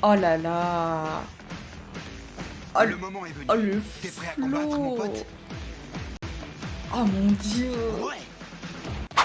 Oh là là. Oh, Le moment est venu. oh le T'es prêt à combattre, mon flow. pote? Oh mon dieu. Ouais.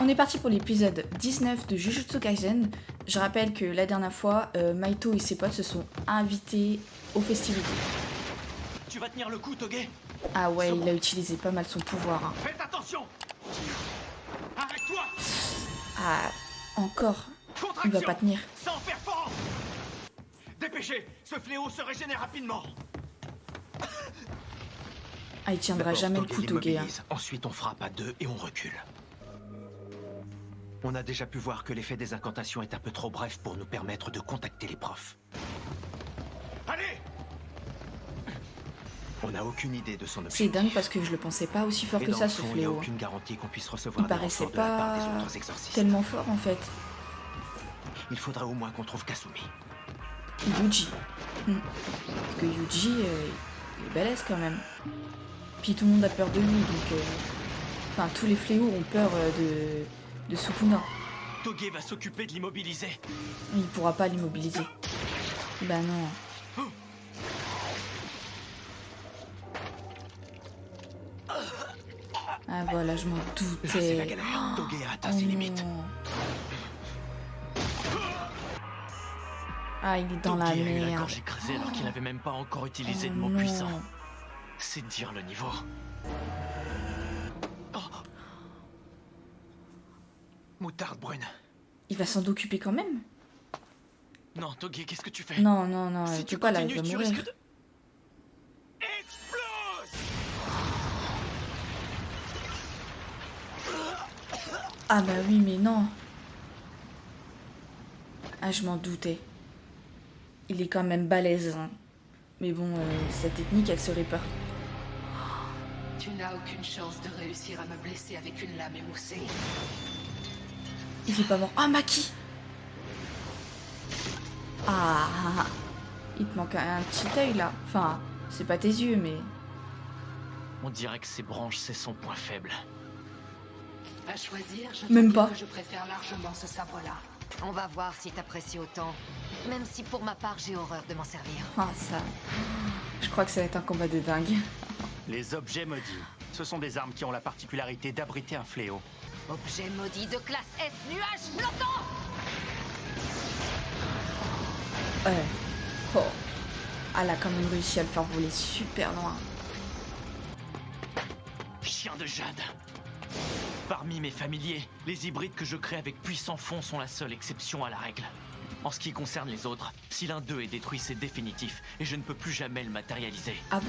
On est parti pour l'épisode 19 de Jujutsu Kaisen. Je rappelle que la dernière fois, Maito et ses potes se sont invités aux festivités. Tu vas tenir le coup, Toge? Ah ouais, il a utilisé pas mal son pouvoir. Hein. Faites attention! Arrête-toi! Ah, encore. Il Contraction! va pas tenir. Sans faire fort! Dépêchez! Ce fléau se régénère rapidement! Ah, il tiendra jamais le coup, Toge. Hein. Ensuite, on frappe à deux et on recule. On a déjà pu voir que l'effet des incantations est un peu trop bref pour nous permettre de contacter les profs. Allez! On n'a aucune idée de son C'est objectif. dingue parce que je le pensais pas aussi fort Et que dans ça, le ce fond, il n'y a fléau. aucune garantie qu'on puisse recevoir Il des paraissait renforts de la part des pas autres exorcistes. tellement fort en fait. Il faudra au moins qu'on trouve Kasumi. Yuji. Parce que Yuji, il est balèze quand même. Puis tout le monde a peur de lui, donc... Enfin, tous les fléaux ont peur de Sukuna. Toge va s'occuper de l'immobiliser. Il pourra pas l'immobiliser. Bah non. Ah voilà, je m'en Là, c'est la doutais. galère. Toge a atteint Oh ses limites. non. Ah, il est dans Toge la a eu la merde. gorge écrasée alors qu'il n'avait même pas encore utilisé Oh de mots non. puissants. C'est dire le niveau. Oh. Moutarde brune. Il va s'en occuper quand même. Non, Toge, qu'est-ce que tu fais? Non, non, non, Si tu tu peux pas là, il continues, va tu mourir. risques de... Explose! Ah bah oui, mais non. Ah, je m'en doutais. Il est quand même balèze. Hein. Mais bon, sa technique, elle se répare. Tu n'as aucune chance de réussir à me blesser avec une lame émoussée. Il est pas mort. Ah, Maki. Ah, il te manque un petit œil là. Enfin, c'est pas tes yeux, mais... On dirait que ses branches, c'est son point faible. À choisir, je te Même dis pas. que je préfère largement ce sabre-là. On va voir si t'apprécies autant. Même si pour ma part, j'ai horreur de m'en servir. Ah, ça... Je crois que ça va être un combat de dingue. Les objets maudits. Ce sont des armes qui ont la particularité d'abriter un fléau. Objet maudit de classe S, nuage flottant! Ouais. Oh. Elle a quand même réussi à le faire voler super loin. Chien de jade. Parmi mes familiers, les hybrides que je crée avec puissant fond sont la seule exception à la règle. En ce qui concerne les autres, si l'un d'eux est détruit, c'est définitif, et je ne peux plus jamais le matérialiser. Ah bon?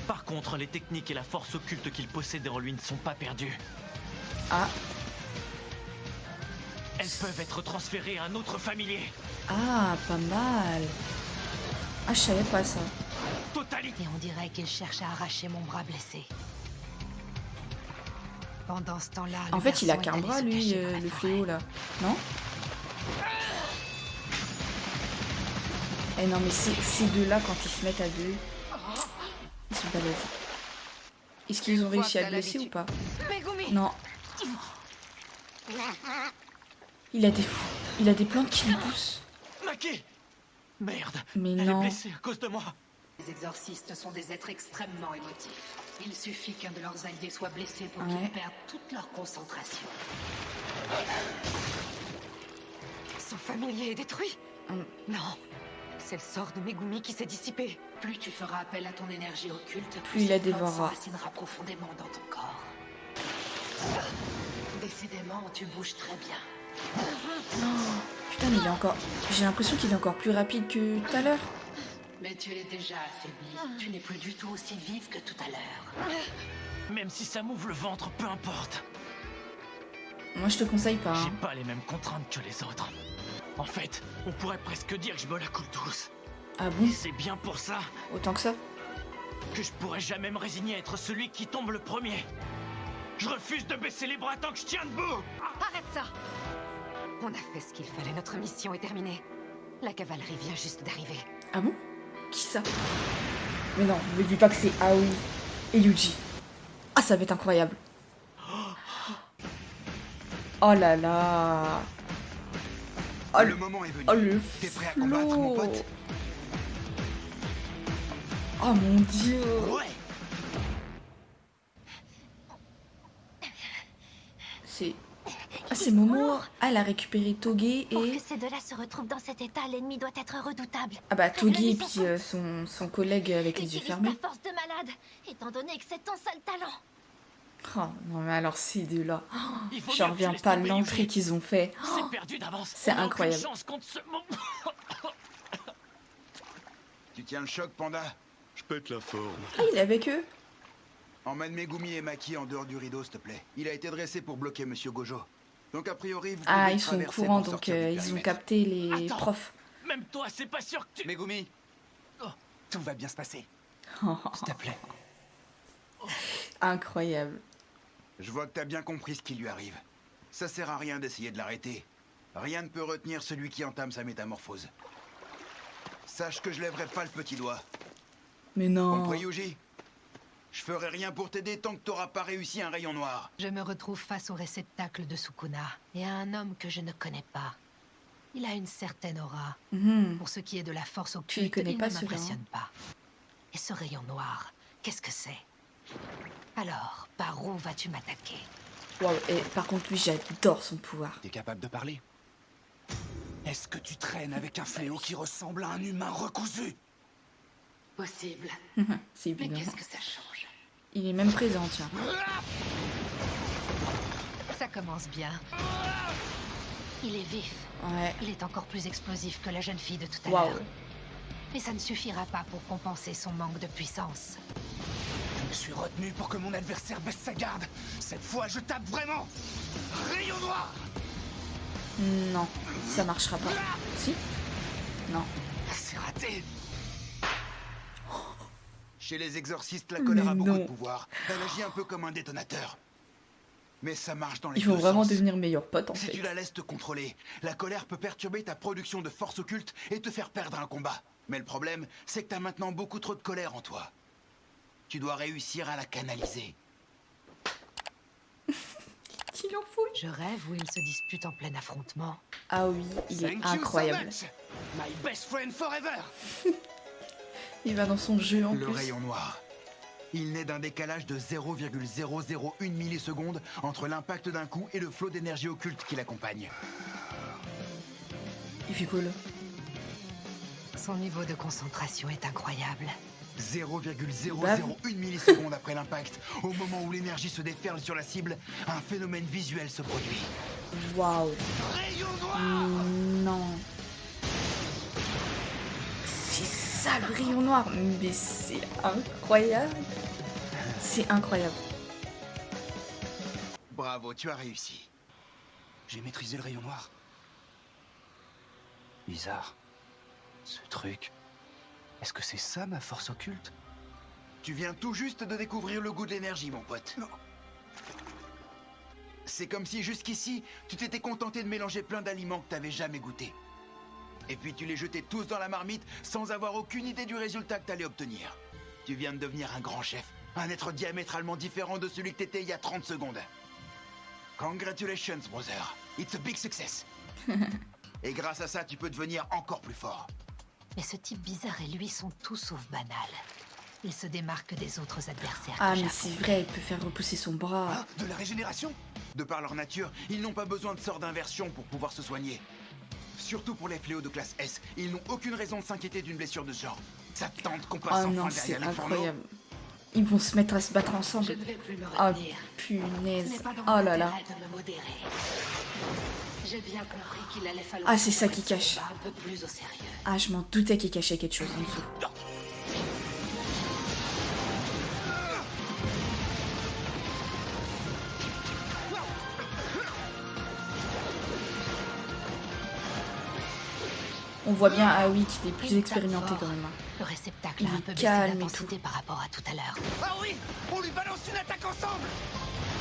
Par contre, les techniques et la force occulte qu'il possédait en lui ne sont pas perdues. Ah. Elles peuvent être transférées à un autre familier. Ah, pas mal. Ah, je savais pas ça. Totalité. Et on dirait qu'il cherche à arracher mon bras blessé. Pendant ce temps-là, En le fait, il a garçon qu'un est allé bras, se lui, cacher dans la le forêt. fléau, là. Non? Eh non, mais ces deux-là, quand ils se mettent à deux, ils sont balèzes. Est-ce qu'ils ont réussi à le blesser ou pas? Megumi! Non. Il a des plantes qui lui poussent. Maki! Merde. Mais Elle non. est blessée à cause de moi. Les exorcistes sont des êtres extrêmement émotifs. Il suffit qu'un de leurs alliés soit blessé pour Ouais. qu'ils perdent toute leur concentration. Son familier est détruit? Hum. Non. C'est le sort de Megumi qui s'est dissipé. Plus tu feras appel à ton énergie occulte, Plus il la cette force dévorera. s'enracinera profondément dans ton corps. Décidément, tu bouges très bien. Putain, mais il est encore... J'ai l'impression qu'il est encore plus rapide que tout à l'heure. Mais tu es déjà affaibli. Tu n'es plus du tout aussi vive que tout à l'heure. Même si ça m'ouvre le ventre, peu importe. Moi, je te conseille pas. J'ai Hein. pas les mêmes contraintes que les autres. En fait, on pourrait presque dire que je me la coule douce. Ah bon? Et c'est bien pour ça Autant que ça? que je pourrais jamais me résigner à être celui qui tombe le premier. Je refuse de baisser les bras tant que je tiens debout. Arrête ça! On a fait ce qu'il fallait, notre mission est terminée. La cavalerie vient juste d'arriver. Ah bon? Qui ça? Mais non, me dis pas que c'est Aoi et Yuji. Ah, ça va être incroyable. Oh là là. Oh, Le moment est venu. oh le T'es prêt à combattre, mon flow. pote? Oh mon dieu. Ouais. C'est... Ah, c'est Momo. Ah, elle a récupéré Toge Pour que et... ces deux-là se retrouvent dans cet état, l'ennemi doit être redoutable. Ah bah, Toge et Révélez puis son son collègue avec les yeux Utilise fermés. ta force de malade, étant donné que c'est ton seul talent. Oh, non mais alors ces deux-là... Il faut J'en mieux que tu reviens laisses pas tomber l'entrée Yuji. qu'ils ont fait. C'est perdu d'avance. c'est On a aucune incroyable. chance contre ce... Tu tiens le choc, Panda? Je pète la forme. Ah, il est avec eux. Emmène Megumi et Maki en dehors du rideau, s'il te plaît. Il a été dressé pour bloquer Monsieur Gojo. Donc a priori, vous Ah, pouvez ils sont au traverser courant, pour donc sortir du ils ont périmètre. capté les Attends. profs. Même toi, c'est pas sûr que tu... Megumi, Oh. tout va bien se passer. S'il te plaît. Incroyable. Je vois que t'as bien compris ce qui lui arrive. Ça sert à rien d'essayer de l'arrêter. Rien ne peut retenir celui qui entame sa métamorphose. Sache que je lèverai pas le petit doigt. Mais non. Compris, Yuji? Je ferai rien pour t'aider tant que t'auras pas réussi un rayon noir. Je me retrouve face au réceptacle de Sukuna et à un homme que je ne connais pas. Il a une certaine aura. Mhm. Pour ce qui est de la force Tu le occulte, connais il pas, ne celui-là, m'impressionne pas. Et ce rayon noir, qu'est-ce que c'est? Alors, par où vas-tu m'attaquer? Wow. Et par contre, lui, j'adore son pouvoir. T'es capable de parler? Est-ce que tu traînes avec un fléau qui ressemble à un humain recousu? Possible. C'est Mais évident. qu'est-ce que ça change? Il est même présent, tiens. Ça commence bien. Il est vif. Ouais. Il est encore plus explosif que la jeune fille de tout à Waouh. l'heure. Mais ça ne suffira pas pour compenser son manque de puissance. Je me suis retenu pour que mon adversaire baisse sa garde. Cette fois, je tape vraiment. Rayon noir. Non, ça marchera pas. Si? Non. C'est raté. Chez les exorcistes, la colère Mais a beaucoup non. de pouvoir. Elle agit un peu comme un détonateur. Mais ça marche dans les Ils vont deux vraiment sens. devenir meilleurs potes, en Si fait. tu la laisses te contrôler, la colère peut perturber ta production de force occulte et te faire perdre un combat. Mais le problème, c'est que t'as maintenant beaucoup trop de colère en toi. Tu dois réussir à la canaliser. Qu'il en fout. Je rêve où ils se disputent en plein affrontement. Ah oui, il est Thank you incroyable. so much. My best friend forever. Il va dans son jeu en Le plus. rayon noir. Il naît d'un décalage de 0,001 milliseconde entre l'impact d'un coup et le flot d'énergie occulte qui l'accompagne. Il fait quoi là? Son niveau de concentration est incroyable. 0,001 milliseconde après l'impact, au moment où l'énergie se déferle sur la cible, un phénomène visuel se produit. Waouh. Rayon noir. Mais non. C'est ça le rayon noir. Mais c'est incroyable. C'est incroyable. Bravo, tu as réussi. J'ai maîtrisé le rayon noir. Bizarre. Ce truc. Est-ce que c'est ça ma force occulte? Tu viens tout juste de découvrir le goût de l'énergie, mon pote. Non. C'est comme si jusqu'ici, tu t'étais contenté de mélanger plein d'aliments que t'avais jamais goûté. Et puis tu les jetais tous dans la marmite sans avoir aucune idée du résultat que t'allais obtenir. Tu viens de devenir un grand chef, un être diamétralement différent de celui que t'étais il y a 30 secondes. Congratulations, brother. It's a big success. Et grâce à ça, tu peux devenir encore plus fort. Mais ce type bizarre et lui sont tout sauf banals. Il se démarque des autres adversaires. Ah que mais j'affronte. c'est vrai, il peut faire repousser son bras. Hein? De la régénération? De par leur nature, ils n'ont pas besoin de sorts d'inversion pour pouvoir se soigner. Surtout pour les fléaux de classe S, ils n'ont aucune raison de s'inquiéter d'une blessure de ce genre. Ça te tente qu'on passe Oh non, enfin c'est derrière les fourneaux? incroyable. Ils vont se mettre à se battre Je ensemble. ne vais plus me Oh retenir. Ce punaise. n'est pas dans Oh mon là là. intérêt de me modérer. J'ai bien compris qu'il allait falloir... Ah, c'est ça qui prendre ce cache. combat un peu plus au sérieux. Ah, je m'en doutais qu'il cachait quelque chose en dessous. On voit bien Aoi qu'il est plus Il expérimenté tape quand fort. même. Le réceptacle Il a un est peu baissé calme et d'intensité par rapport à tout à l'heure. Ah oui! On lui balance une attaque ensemble!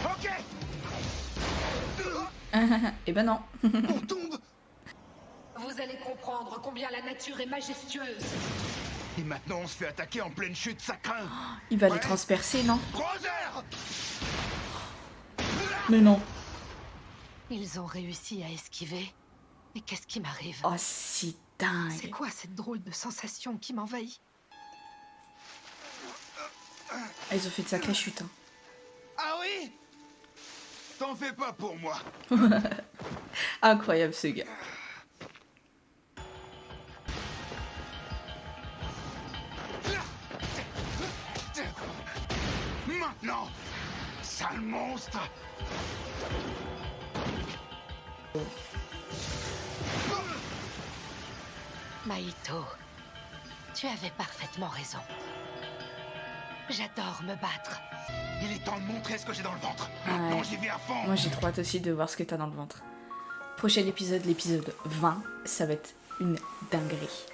Ok! Eh ben non. On tombe! Vous allez comprendre combien la nature est majestueuse. Et maintenant, on se fait attaquer en pleine chute, ça craint. Il va les Ouais. transpercer, non? Brother! Mais non. Ils ont réussi à esquiver. Mais qu'est-ce qui m'arrive? Oh, c'est C'est dingue. quoi cette drôle de sensation qui m'envahit? Ah, ils ont fait de sacrées chutes. Hein. Ah oui? T'en fais pas pour moi. Incroyable ce gars. Maintenant, sale monstre. Maïto, tu avais parfaitement raison. J'adore me battre. Il est temps de montrer ce que j'ai dans le ventre. Ouais. Maintenant, j'y vais à fond. Moi j'ai trop hâte aussi de voir ce que t'as dans le ventre. Prochain épisode, l'épisode 20, ça va être une dinguerie.